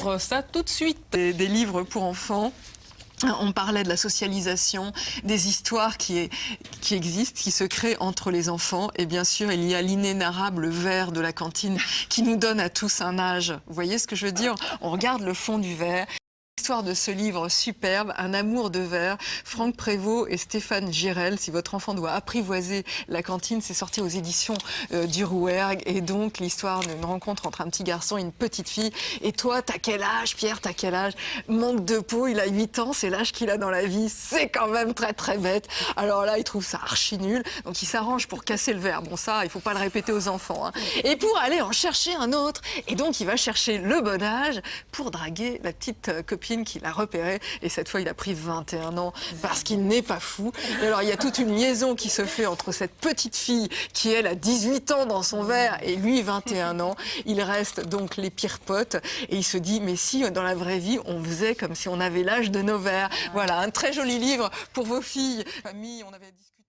découvre ça tout de suite. Des livres pour enfants. On parlait de la socialisation, des histoires qui existent, qui se créent entre les enfants. Et bien sûr, il y a l'inénarrable verre de la cantine qui nous donne à tous un âge. Vous voyez ce que je veux dire? On regarde le fond du verre. L'histoire de ce livre superbe, Un amour de verre, Franck Prévost et Stéphane Girel. Si votre enfant doit apprivoiser la cantine, c'est sorti aux éditions du Rouergue. Et donc, l'histoire d'une rencontre entre un petit garçon et une petite fille. Et toi, t'as quel âge, Pierre? T'as quel âge? Manque de peau, il a 8 ans, c'est l'âge qu'il a dans la vie. C'est quand même très très bête. Alors là, il trouve ça archi nul. Donc, il s'arrange pour casser le verre. Bon, ça, il faut pas le répéter aux enfants, hein. Et pour aller en chercher un autre. Et donc, il va chercher le bon âge pour draguer la petite copine qu'il a repéré, et cette fois il a pris 21 ans parce qu'il n'est pas fou. Et alors il y a toute une liaison qui se fait entre cette petite fille qui elle a 18 ans dans son verre et lui 21 ans. Ils restent donc les pires potes et il se dit mais si dans la vraie vie on faisait comme si on avait l'âge de nos verres. Voilà, un très joli livre pour vos filles. Famille, on avait discuté.